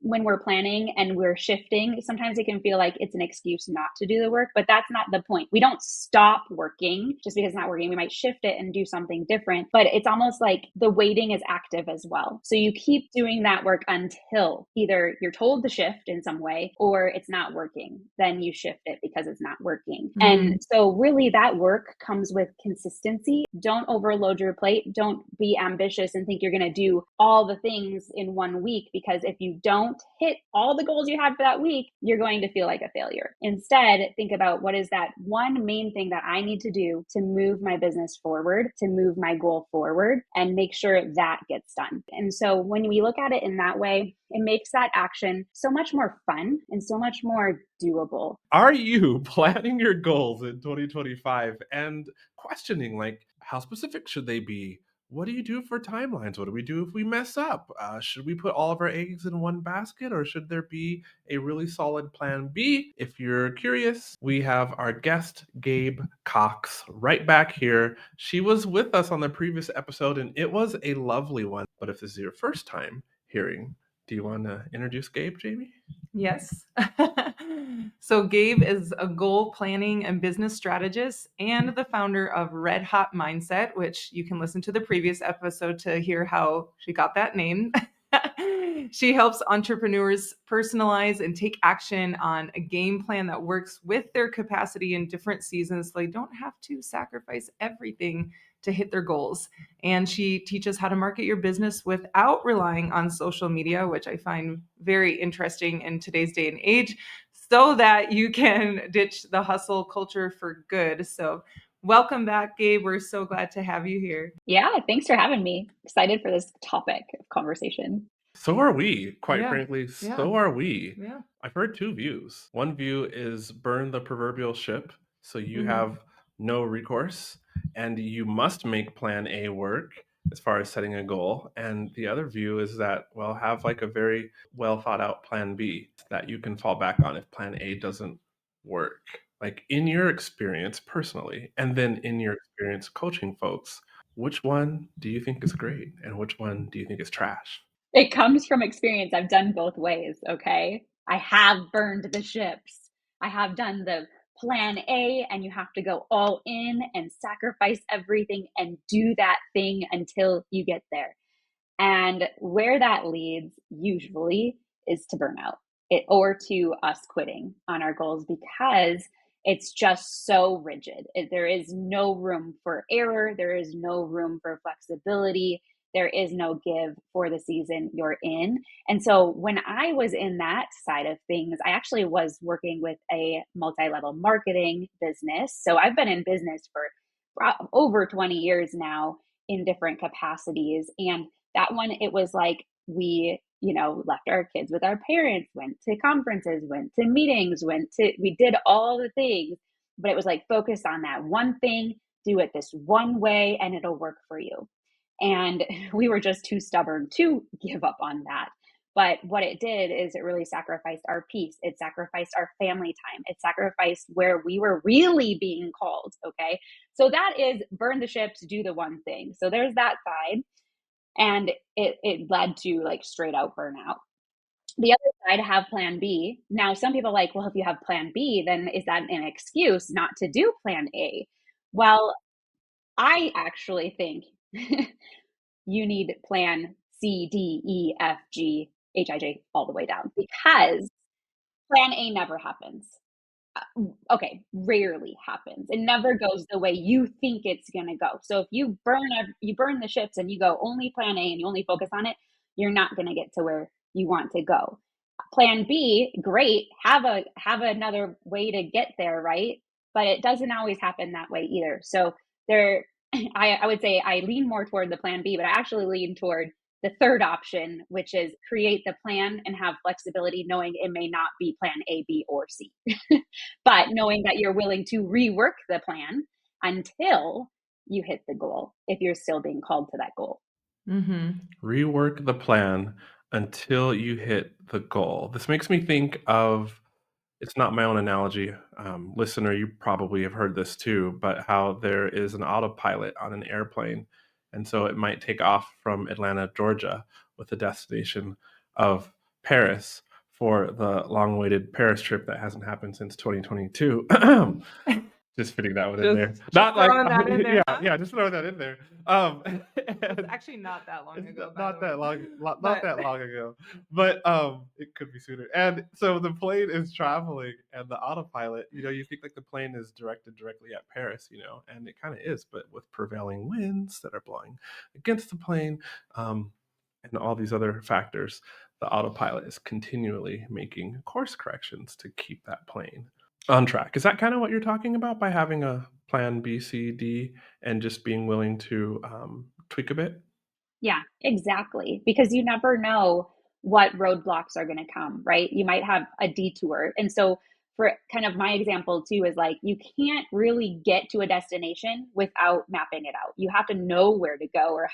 when we're planning and we're shifting, sometimes it can feel like it's an excuse not to do the work, but that's not the point. We don't stop working just because it's not working. We might shift it and do something different, but it's almost like the waiting is active as well. So you keep doing that work until either you're told to shift in some way or it's not working. Then you shift it because it's not working. And so really that work comes with consistency. Don't overload your plate. Don't be ambitious and think you're going to do all the things in 1 week, because if you don't hit all the goals you had for that week, you're going to feel like a failure. Instead, think about what is that one main thing that I need to do to move my business forward, to move my goal forward, and make sure that gets done. And so when we look at it in that way, it makes that action so much more fun and so much more doable. Are you planning your goals in 2025 and questioning, like, how specific should they be? What do you do for timelines? What do we do if we mess up? Should we put all of our eggs in one basket, or should there be a really solid plan B? If you're curious, we have our guest, Gabe Cox, right back here. She was with us on the previous episode, and it was a lovely one. But if this is your first time hearing, do you want to introduce Gabe, Jamie? Yes. So Gabe is a goal planning and business strategist and the founder of Red Hot Mindset, which you can listen to the previous episode to hear how she got that name. She helps entrepreneurs personalize and take action on a game plan that works with their capacity in different seasons, so they don't have to sacrifice everything to hit their goals. And she teaches how to market your business without relying on social media, which I find very interesting in today's day and age, so that you can ditch the hustle culture for good. So welcome back, Gabe. We're so glad to have you here. Yeah, thanks for having me. Excited for this topic of conversation. So are we, quite Yeah. frankly, Yeah. so are we. Yeah. I've heard two views. One view is burn the proverbial ship, so you have no recourse, and you must make plan A work as far as setting a goal. And the other view is that, well, have like a very well thought out plan B that you can fall back on if plan A doesn't work. Like, in your experience personally, and then in your experience coaching folks, which one do you think is great and which one do you think is trash? It comes from experience. I've done both ways, okay? I have burned the ships. I have done the plan A, and you have to go all in and sacrifice everything and do that thing until you get there. And where that leads usually is to burnout, or to us quitting on our goals, because it's just so rigid. There is no room for error. There is no room for flexibility. There is no give for the season you're in. And so when I was in that side of things, I actually was working with a multi-level marketing business. So I've been in business for over 20 years now in different capacities. And that one, it was like we, left our kids with our parents, went to conferences, went to meetings, we did all the things, but it was like focus on that one thing, do it this one way, and it'll work for you. And we were just too stubborn to give up on that. But what it did is it really sacrificed our peace. It sacrificed our family time. It sacrificed where we were really being called. Okay. So that is burn the ships, do the one thing. So there's that side. And it led to like straight out burnout. The other side, have plan B. Now, some people are like, well, if you have plan B, then is that an excuse not to do plan A? Well, I actually think you need plan C, D, E, F, G, H, I, J, all the way down, because plan A never happens. Okay, rarely happens. It never goes the way you think it's going to go. So if you burn the ships and you go only plan A and you only focus on it, you're not going to get to where you want to go. Plan B, great, have another way to get there, right? But it doesn't always happen that way either. So there I would say I lean more toward the plan B, but I actually lean toward the third option, which is create the plan and have flexibility, knowing it may not be plan A, B, or C. But knowing that you're willing to rework the plan until you hit the goal, if you're still being called to that goal. Rework the plan until you hit the goal. This makes me think of, it's not my own analogy. Listener, you probably have heard this too, but how there is an autopilot on an airplane. And so it might take off from Atlanta, Georgia, with a destination of Paris for the long-awaited Paris trip that hasn't happened since 2022. Just fitting that one in there. Not like throwing that in there, huh? yeah, just throwing that in there. It's actually not that long ago. Not that long, not But- that long ago, but it could be sooner. And so the plane is traveling, and the autopilot. You think like the plane is directed directly at Paris, and it kind of is, but with prevailing winds that are blowing against the plane, and all these other factors, the autopilot is continually making course corrections to keep that plane on track. Is that kind of what you're talking about by having a plan B, C, D, and just being willing to tweak a bit? Yeah, exactly. Because you never know what roadblocks are going to come, right? You might have a detour. And so, for kind of my example too, is like you can't really get to a destination without mapping it out. You have to know where to go or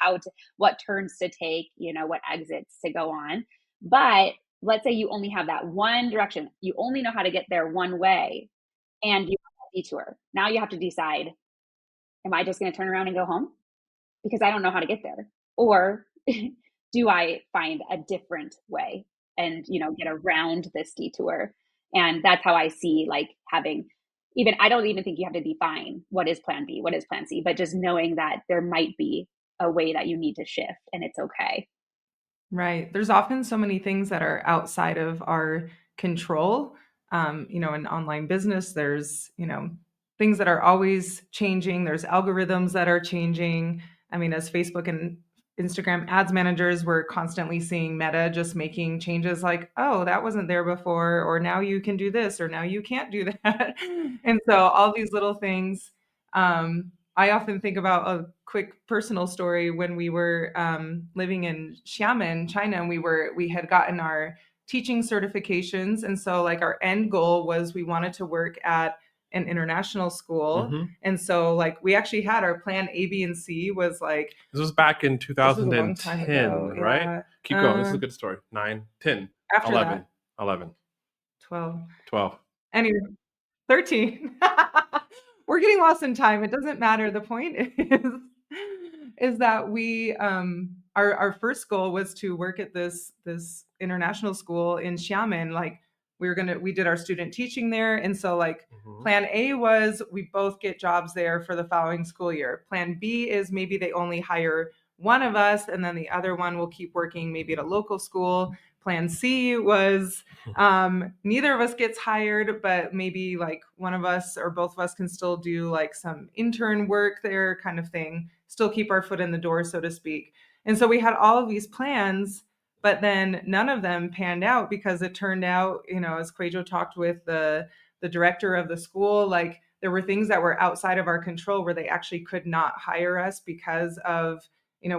what turns to take, what exits to go on. But let's say you only have that one direction, you only know how to get there one way, and you have a detour. Now you have to decide, am I just going to turn around and go home? Because I don't know how to get there? Or do I find a different way and, get around this detour? And that's how I see like having I don't even think you have to define what is plan B, what is plan C, but just knowing that there might be a way that you need to shift and it's okay. Right. There's often so many things that are outside of our control. In online business, there's, things that are always changing. There's algorithms that are changing. I mean, as Facebook and Instagram ads managers, we're constantly seeing Meta just making changes like, oh, that wasn't there before, or now you can do this, or now you can't do that. And so all these little things. I often think about a quick personal story when we were living in Xiamen, China, and we had gotten our teaching certifications, and so like our end goal was we wanted to work at an international school. Mm-hmm. And so like we actually had our plan A, B, and C was like, this was back in 2010, right? Yeah. Keep going. This is a good story. 9, 10, After 11, that, 11, 12. 12. Anyway, 13. We're getting lost in time. It doesn't matter. The point is that we our first goal was to work at this international school in Xiamen. Like we did our student teaching there, and so like plan A was we both get jobs there for the following school year. Plan B is maybe they only hire one of us, and then the other one will keep working maybe at a local school. Plan C was neither of us gets hired, but maybe like one of us or both of us can still do like some intern work there, kind of thing, still keep our foot in the door, so to speak. And so we had all of these plans, but then none of them panned out because it turned out, as QUÄY.jo talked with the director of the school, like there were things that were outside of our control where they actually could not hire us because of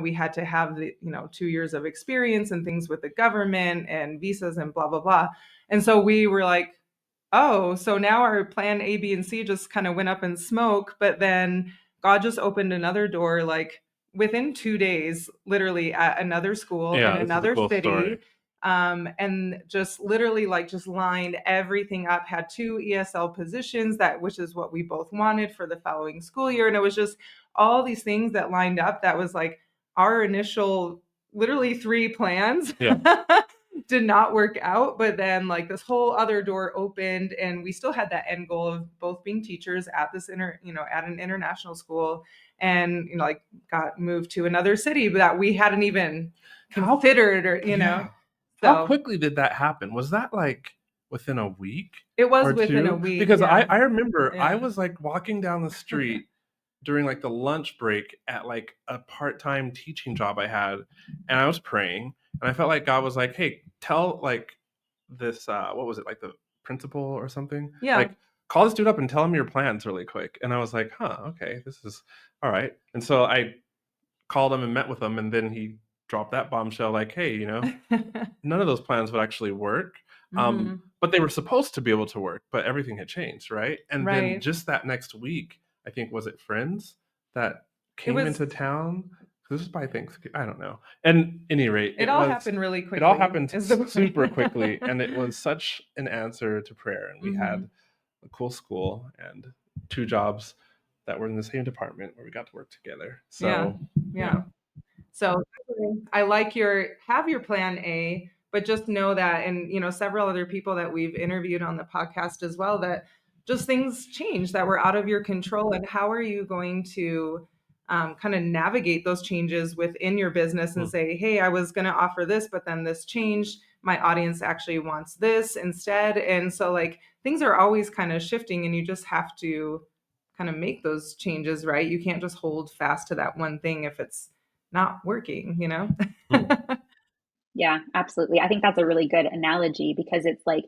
we had to have the 2 years of experience and things with the government and visas and blah blah blah. And so we were like, oh, so now our plan A, B, and C just kind of went up in smoke. But then God just opened another door like within 2 days, literally at another school in another city. Story. And just literally like just lined everything up, had 2 ESL positions which is what we both wanted for the following school year. And it was just all these things that lined up that was like our initial literally 3 plans did not work out. But then like this whole other door opened and we still had that end goal of both being teachers at this at an international school, and like got moved to another city that we hadn't even considered or So, how quickly did that happen? Was that like within a week? It was within a week. Because I remember I was like walking down the street during like the lunch break at like a part-time teaching job I had, and I was praying, and I felt like God was like, hey, tell like this what was it, like the principal or something, like call this dude up and tell him your plans really quick. And I was like, okay, this is all right. And so I called him and met with him, and then he dropped that bombshell like, hey, none of those plans would actually work. But they were supposed to be able to work, but everything had changed, right? And then just that next week, I think, was it friends that came into town? This was by Thanksgiving. I don't know. And at any rate, it all happened really quickly. It all happened super quickly, and it was such an answer to prayer. And we had a cool school and 2 jobs that were in the same department where we got to work together. So yeah. So I like have your plan A, But just know that, and several other people that we've interviewed on the podcast as well, that just things change that were out of your control. And how are you going to kind of navigate those changes within your business and say, hey, I was going to offer this, but then this changed. My audience actually wants this instead. And so like things are always kind of shifting, and you just have to kind of make those changes, right? You can't just hold fast to that one thing if it's not working, Yeah, absolutely. I think that's a really good analogy, because it's like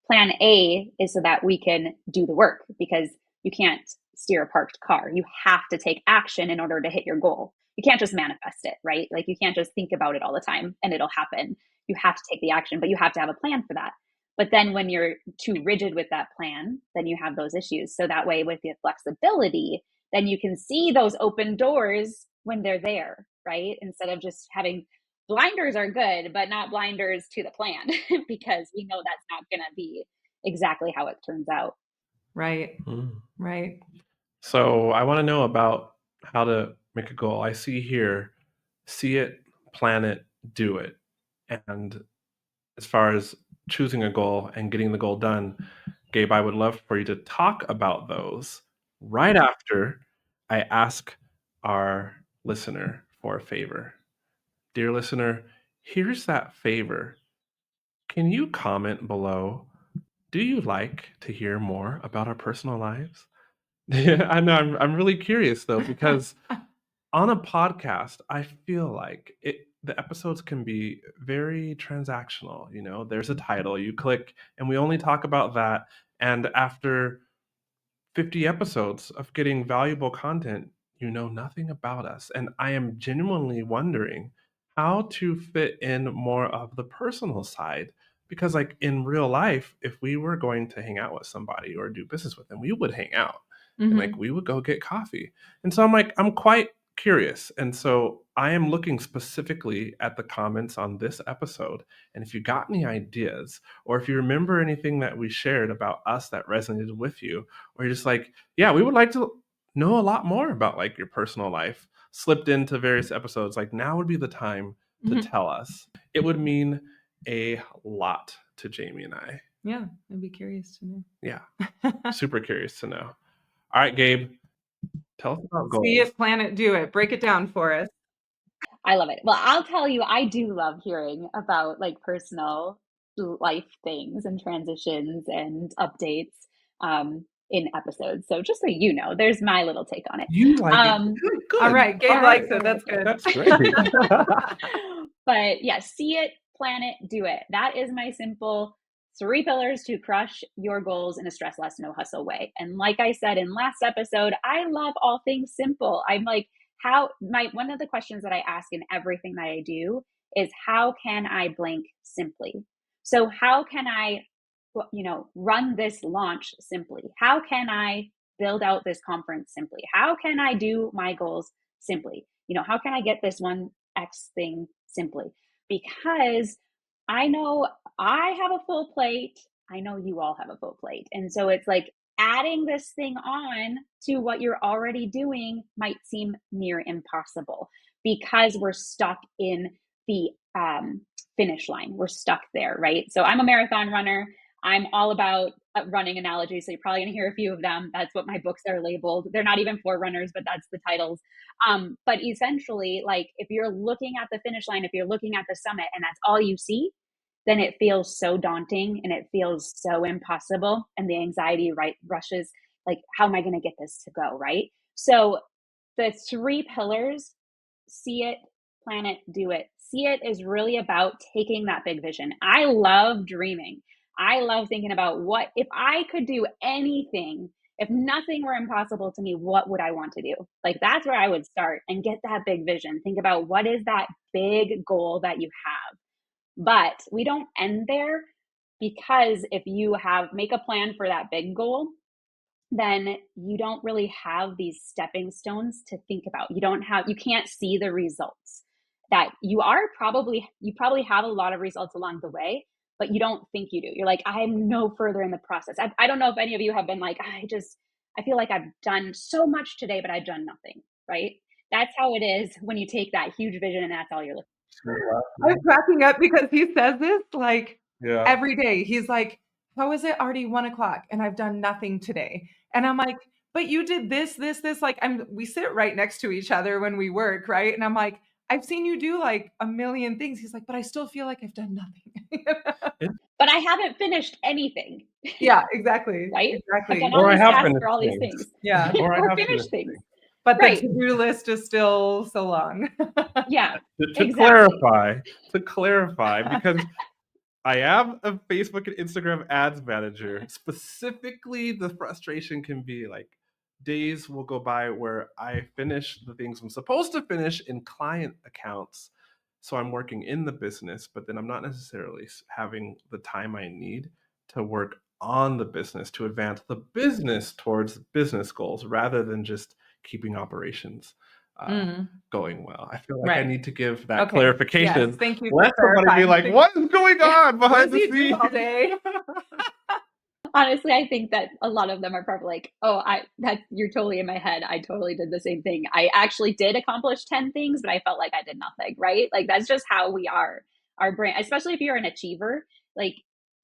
plan A is so that we can do the work, because you can't steer a parked car. You have to take action in order to hit your goal. You can't just manifest it, right? Like you can't just think about it all the time and it'll happen. You have to take the action, but you have to have a plan for that. But then when you're too rigid with that plan, then you have those issues. So that way, with the flexibility, then you can see those open doors when they're there, right? Instead of just having blinders are good, but not blinders to the plan, because we know that's not going to be exactly how it turns out. Right. Right. So I want to know about how to make a goal. I see here, see it, plan it, do it. And as far as choosing a goal and getting the goal done, Gabe, I would love for you to talk about those right after I ask our listener for a favor. Dear listener, here's that favor. Can you comment below? Do you like to hear more about our personal lives? Yeah, I know. I'm really curious though, because on a podcast, I feel like the episodes can be very transactional. There's a title, you click, and we only talk about that. And after 50 episodes of getting valuable content, you know nothing about us. And I am genuinely wondering how to fit in more of the personal side. Because, like in real life, if we were going to hang out with somebody or do business with them, we would hang out and like we would go get coffee. And so I'm quite curious. And so I am looking specifically at the comments on this episode. And if you got any ideas, or if you remember anything that we shared about us that resonated with you, or you're just like, yeah, we would like to know a lot more about like your personal life slipped into various episodes, like now would be the time to tell us. It would mean a lot to Jamie and I. Yeah, I'd be curious to know. Yeah, super curious to know. All right, Gabe, tell us about goals. See it, plan it, do it. Break it down for us. I love it. Well, I'll tell you, I do love hearing about like personal life things and transitions and updates in episodes. So just so you know, there's my little take on it. You like it. Good. All right, Gabe likes it. That's good. That's great. But yeah, see it, plan it, do it. That is my simple 3 pillars to crush your goals in a stress less, no hustle way. And like I said in last episode, I love all things simple. I'm like, one of the questions that I ask in everything that I do is, how can I blank simply? So how can I, run this launch simply? How can I build out this conference simply? How can I do my goals simply? How can I get this one X thing simply? Because I know I have a full plate. I know you all have a full plate. And so it's like adding this thing on to what you're already doing might seem near impossible, because we're stuck in the finish line. We're stuck there, right? So I'm a marathon runner. I'm all about running analogies. So you're probably going to hear a few of them. That's what my books are labeled. They're not even for runners, but that's the titles. But essentially, like if you're looking at the finish line, if you're looking at the summit and that's all you see, then it feels so daunting and it feels so impossible. And the anxiety rushes, like, how am I going to get this to go, right? So the 3 pillars, see it, plan it, do it. See it is really about taking that big vision. I love dreaming. I love thinking about what, if I could do anything, if nothing were impossible to me, what would I want to do? Like, that's where I would start and get that big vision. Think about what is that big goal that you have. But we don't end there, because if you make a plan for that big goal, then you don't really have these stepping stones to think about. You can't see the results that you probably have a lot of results along the way, but you don't think you do. You're like, I'm no further in the process. I don't know if any of you have been like, I feel like I've done so much today, but I've done nothing, right? That's how it is when you take that huge vision and that's all you're looking I'm cracking up because he says this like Yeah. every day. He's like, how is it already 1:00 and I've done nothing today? And I'm like, but you did this. Like we sit right next to each other when we work, right? And I'm like, I've seen you do like a million things. He's like, but I still feel like I've done nothing. But I haven't finished anything. Yeah, exactly. Right? I've done Exactly. all Or I these have tasks finished for all these things. things. Yeah. Or I Or have finished finished things. things. But the Right. to-do list is still so long. Yeah. To Exactly. clarify, because I am a Facebook and Instagram ads manager. Specifically, the frustration can be like days will go by where I finish the things I'm supposed to finish in client accounts. So I'm working in the business, but then I'm not necessarily having the time I need to work on the business to advance the business towards business goals rather than just keeping operations going well. I feel like I Right. need to give that Okay. clarification. Yes, thank you for Let somebody be like, clarifying. what is going on What behind does the he do scenes? all day? Honestly, I think that a lot of them are probably like, oh, you're totally in my head. I totally did the same thing. I actually did accomplish 10 things, but I felt like I did nothing, right? Like that's just how we are. Our brain, especially if you're an achiever, like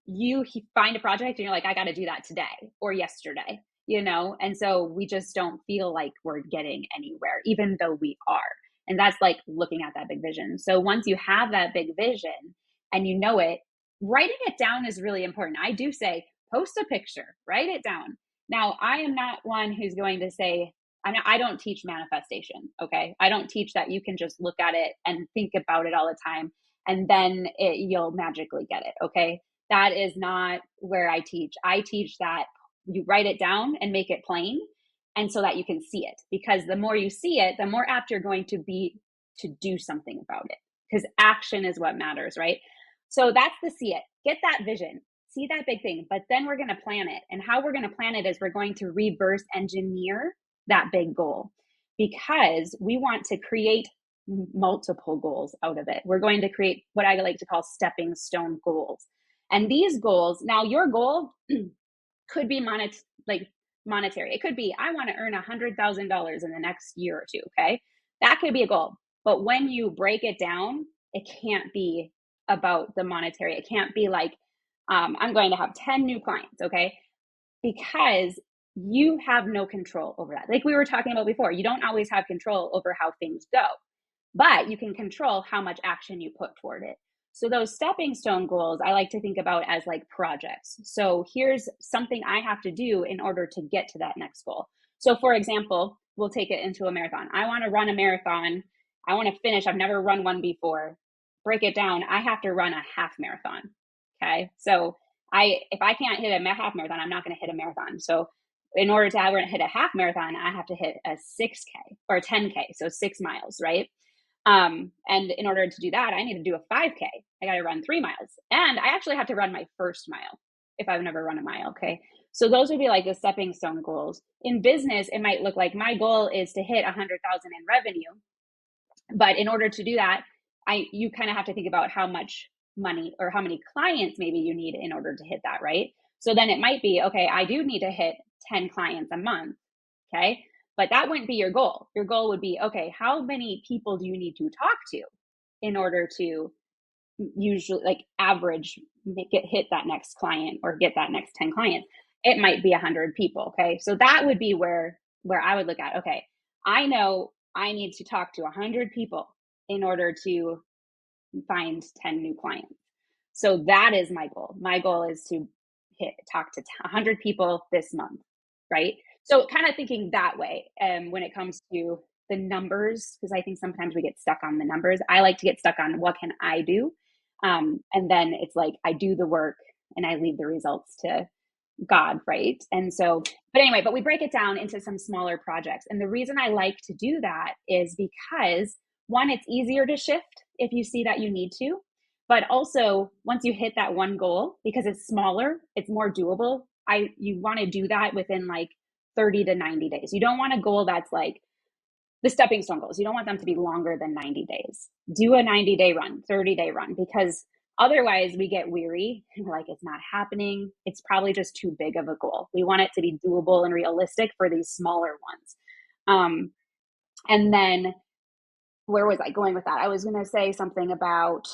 you find a project and you're like, I got to do that today or yesterday, you know? And so we just don't feel like we're getting anywhere, even though we are. And that's like looking at that big vision. So once you have that big vision and you know it, writing it down is really important. I do say, post a picture, write it down. Now, I am not one who's going to say, I don't teach manifestation. Okay. I don't teach that you can just look at it and think about it all the time and then you'll magically get it. Okay. That is not where I teach. I teach that you write it down and make it plain. And so that you can see it, because the more you see it, the more apt you're going to be to do something about it, because action is what matters. Right. So that's the see it, get that vision, see that big thing, but then we're going to plan it. And how we're going to plan it is we're going to reverse engineer that big goal, because we want to create multiple goals out of it. We're going to create what I like to call stepping stone goals. And these goals, now your goal could be monetary. It could be, I want to earn $100,000 in the next year or two. Okay. That could be a goal. But when you break it down, it can't be about the monetary. It can't be like, I'm going to have 10 new clients. Okay. Because you have no control over that. Like we were talking about before, you don't always have control over how things go, but you can control how much action you put toward it. So those stepping stone goals, I like to think about as like projects. So here's something I have to do in order to get to that next goal. So for example, we'll take it into a marathon. I want to run a marathon. I want to finish. I've never run one before. Break it down. I have to run a half marathon. Okay. So if I can't hit a half marathon, I'm not going to hit a marathon. So in order to ever hit a half marathon, I have to hit a 6K or a 10K. So 6 miles, right? And in order to do that, I need to do a 5K. I got to run 3 miles, and I actually have to run my first mile if I've never run a mile. Okay. So those would be like the stepping stone goals. In business, it might look like my goal is to hit 100,000 in revenue. But in order to do that, you kind of have to think about how much money or how many clients maybe you need in order to hit that, right? So then it might be, okay, I do need to hit 10 clients a month. Okay. But that wouldn't be your goal. Your goal would be, okay, how many people do you need to talk to in order to usually like average hit that next client or get that next 10 clients? It might be 100 people. Okay. So that would be where I would look at, okay, I know I need to talk to 100 people in order to find 10 new clients. So that is my goal. My goal is to talk to 100 people this month, right? So kind of thinking that way when it comes to the numbers, because I think sometimes we get stuck on the numbers. I like to get stuck on what can I do? And then it's like I do the work and I leave the results to God, right? And so, but anyway, but we break it down into some smaller projects. And the reason I like to do that is because one, it's easier to shift if you see that you need to. But also, once you hit that one goal, because it's smaller, it's more doable. You want to do that within like 30 to 90 days. You don't want a goal that's like the stepping stone goals. You don't want them to be longer than 90 days. Do a 90-day run, 30-day run, because otherwise we get weary and we're like, it's not happening. It's probably just too big of a goal. We want it to be doable and realistic for these smaller ones. And then where was I going with that? I was going to say something about,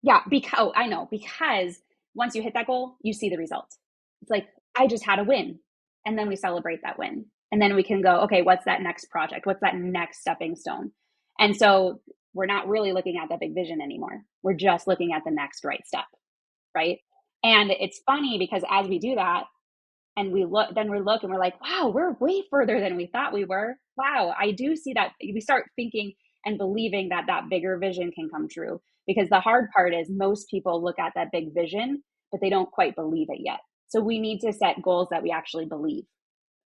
yeah, because once you hit that goal, you see the result. It's like, I just had a win. And then we celebrate that win. And then we can go, okay, what's that next project? What's that next stepping stone? And so we're not really looking at that big vision anymore. We're just looking at the next right step. Right. And it's funny because as we do that, and we look and we're like, wow, we're way further than we thought we were. Wow, I do see that. We start thinking and believing that that bigger vision can come true, because the hard part is most people look at that big vision but they don't quite believe it yet. So we need to set goals that we actually believe.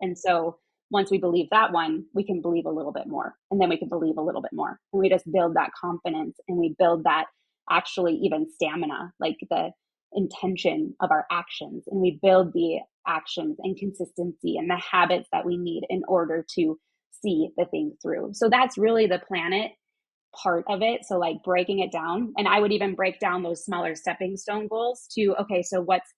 And so once we believe that one, we can believe a little bit more, and then we can believe a little bit more, and we just build that confidence, and we build that actually even stamina, like the intention of our actions, and we build the actions and consistency and the habits that we need in order to see the thing through. So that's really the planet part of it. So like breaking it down, and I would even break down those smaller stepping stone goals to, okay, so what's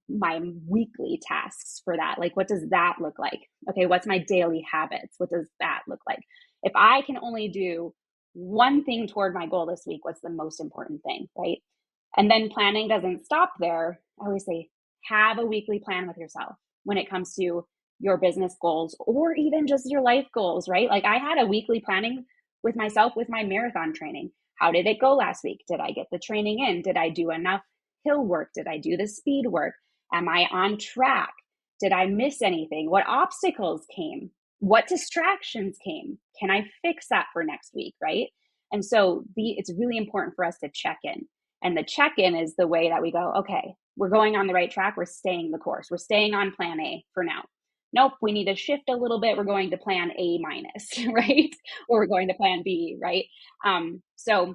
my weekly tasks for that? Like, what does that look like? Okay, what's my daily habits? What does that look like? If I can only do one thing toward my goal this week, what's the most important thing, right? And then planning doesn't stop there. I always say, have a weekly plan with yourself when it comes to your business goals or even just your life goals, right? Like I had a weekly planning with myself with my marathon training. How did it go last week? Did I get the training in? Did I do enough hill work? Did I do the speed work? Am I on track? Did I miss anything? What obstacles came? What distractions came? Can I fix that for next week, right? And so it's really important for us to check in. And the check-in is the way that we go, okay, we're going on the right track. We're staying the course. We're staying on plan A for now. Nope, we need to shift a little bit. We're going to plan A minus, right? Or we're going to plan B, right? So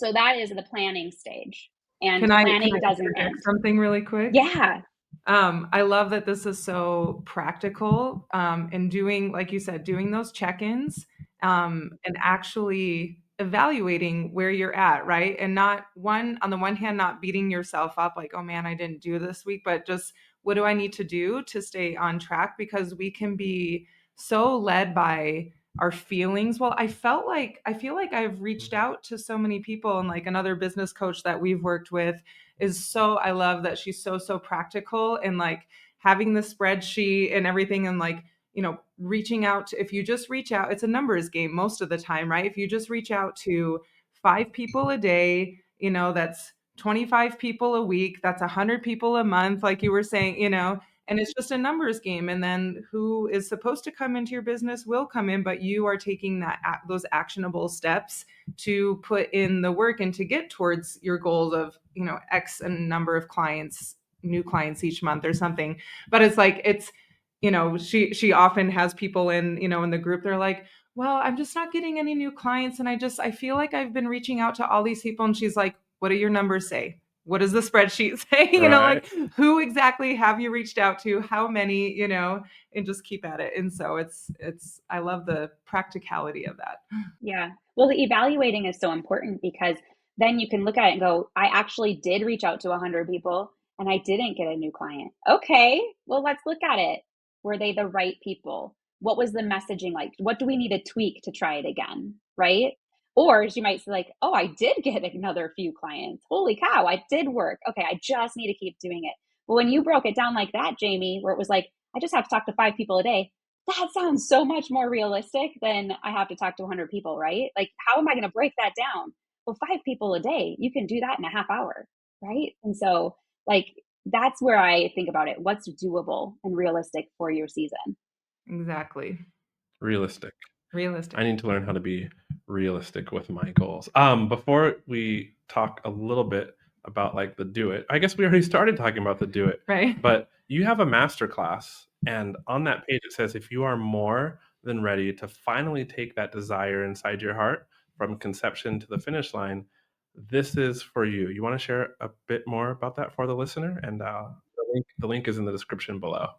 that is the planning stage. And Can I planning doesn't interject end. something really quick? Yeah. I love that this is so practical, and doing, like you said, doing those check-ins, and actually evaluating where you're at, right? And not on the one hand, not beating yourself up like, oh man, I didn't do this week, but just what do I need to do to stay on track? Because we can be so led by our feelings. Well, I feel like I've reached out to so many people, and like another business coach that we've worked with I love that she's so practical, and like having the spreadsheet and everything, and like, reaching out if you just reach out, it's a numbers game most of the time, right? If you just reach out to 5 people a day, that's 25 people a week, that's 100 people a month, like you were saying, and it's just a numbers game. And then who is supposed to come into your business will come in, but you are taking those actionable steps to put in the work and to get towards your goals of, X and number of new clients each month or something. But she often has people in the group. They're like, well, I'm just not getting any new clients. And I feel like I've been reaching out to all these people. And she's like, what do your numbers say? What does the spreadsheet say? Right. Who exactly have you reached out to? How many, and just keep at it. And so I love the practicality of that. Yeah. Well, the evaluating is so important because then you can look at it and go, I actually did reach out to 100 people and I didn't get a new client. Okay, well, let's look at it. Were they the right people? What was the messaging like? What do we need to tweak to try it again? Right. Or she might say, like, oh, I did get another few clients. Holy cow, I did work. Okay, I just need to keep doing it. But when you broke it down like that, Jamie, where it was like, I just have to talk to 5 people a day, that sounds so much more realistic than I have to talk to 100 people, right? Like, how am I going to break that down? Well, 5 people a day, you can do that in a half hour, right? And so, like, that's where I think about it. What's doable and realistic for your season? Exactly. Realistic. Realistic. I need to learn how to be realistic with my goals. Before we talk a little bit about like the do it, I guess we already started talking about the do it, right? But you have a master class, and on that page it says if you are more than ready to finally take that desire inside your heart from conception to the finish line, this is for you. You want to share a bit more about that for the listener? And the link is in the description below.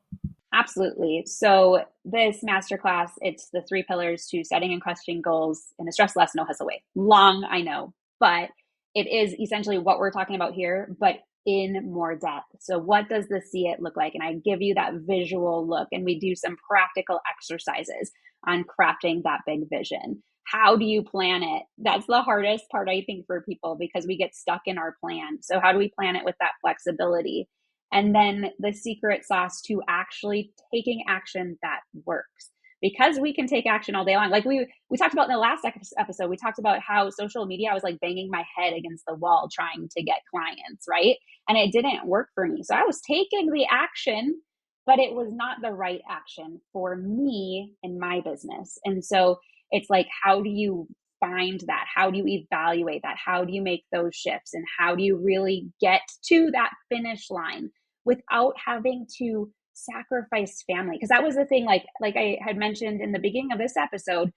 Absolutely. So this masterclass, it's the 3 pillars to setting and questioning goals in a stress less, no hustle way. Long, I know, but it is essentially what we're talking about here, but in more depth. So what does the see it look like? And I give you that visual look, and we do some practical exercises on crafting that big vision. how do you plan it? That's the hardest part, I think, for people because we get stuck in our plan. So, how do we plan it with that flexibility? And then the secret sauce to actually taking action that works. Because we can take action all day long. Like we talked about in the last episode, we talked about how social media, I was like banging my head against the wall trying to get clients, right? And it didn't work for me. So I was taking the action, but it was not the right action for me and my business. And so it's like, how do you find that? How do you evaluate that? How do you make those shifts? And how do you really get to that finish line without having to sacrifice family? Because that was the thing, like I had mentioned in the beginning of this episode,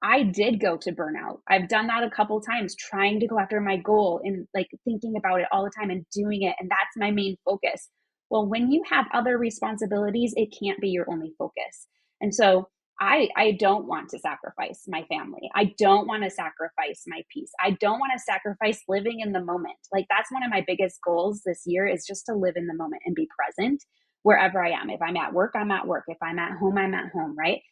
I did go to burnout. I've done that a couple times, trying to go after my goal and like thinking about it all the time and doing it. And that's my main focus. Well, when you have other responsibilities, it can't be your only focus. And so I don't want to sacrifice my family. I don't want to sacrifice my peace. I don't want to sacrifice living in the moment. Like that's one of my biggest goals this year is just to live in the moment and be present wherever I am. If I'm at work, I'm at work. If I'm at home, I'm at home, right?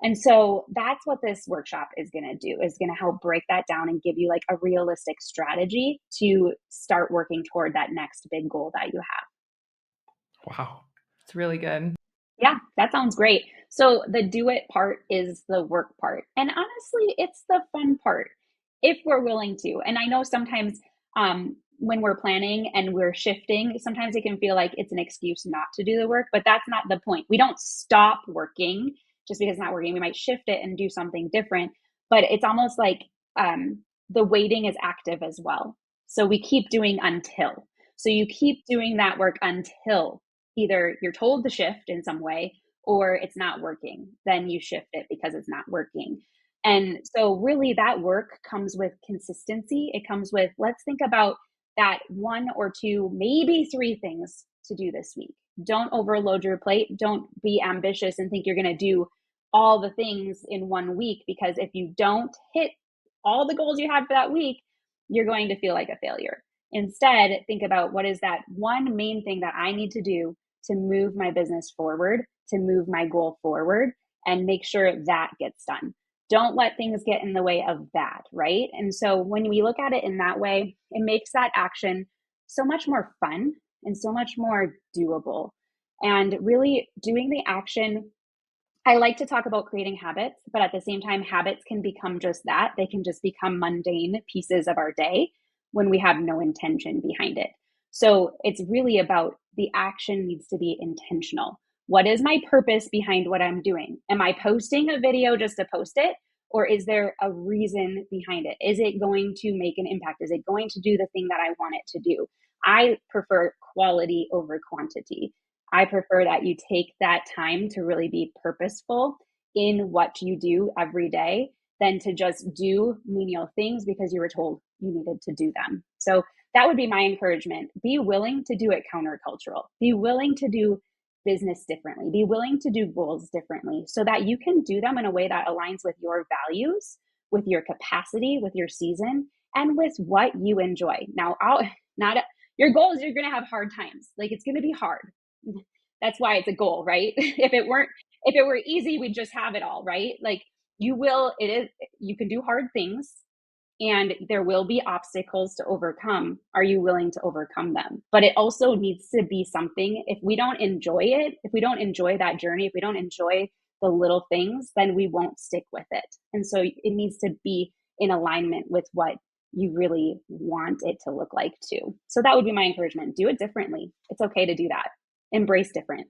And so that's what this workshop is going to do, is going to help break that down and give you like a realistic strategy to start working toward that next big goal that you have. Wow. It's really good. Yeah, that sounds great. So the do it part is the work part. And honestly, it's the fun part if we're willing to. And I know sometimes when we're planning and we're shifting, sometimes it can feel like it's an excuse not to do the work, but that's not the point. We don't stop working just because it's not working. We might shift it and do something different, but it's almost like the waiting is active as well. So we keep doing until. So you keep doing that work until either you're told to shift in some way or it's not working. Then you shift it because it's not working. And so really that work comes with consistency. It comes with, let's think about that one or two, maybe three things to do this week. Don't overload your plate. Don't be ambitious and think you're going to do all the things in 1 week, because if you don't hit all the goals you had for that week, you're going to feel like a failure. Instead, think about what is that one main thing that I need to do to move my business forward, to move my goal forward, and make sure that gets done. Don't let things get in the way of that, right? And so when we look at it in that way, it makes that action so much more fun and so much more doable. And really doing the action, I like to talk about creating habits, but at the same time, habits can become just that. They can just become mundane pieces of our day when we have no intention behind it. So it's really about the action needs to be intentional. What is my purpose behind what I'm doing? Am I posting a video just to post it? Or is there a reason behind it? Is it going to make an impact? Is it going to do the thing that I want it to do? I prefer quality over quantity. I prefer that you take that time to really be purposeful in what you do every day than to just do menial things because you were told you needed to do them. So that would be my encouragement. Be willing to do it countercultural. Be willing to do business differently. Be willing to do goals differently so that you can do them in a way that aligns with your values, with your capacity, with your season, and with what you enjoy. Now, your goal is you're going to have hard times. Like it's going to be hard. That's why it's a goal, right? If it were easy, we'd just have it all, right? Like you can do hard things and there will be obstacles to overcome. Are you willing to overcome them? But it also needs to be something, if we don't enjoy it, if we don't enjoy that journey, if we don't enjoy the little things, then we won't stick with it. And so it needs to be in alignment with what you really want it to look like too. So that would be my encouragement. Do it differently. It's okay to do that. Embrace different.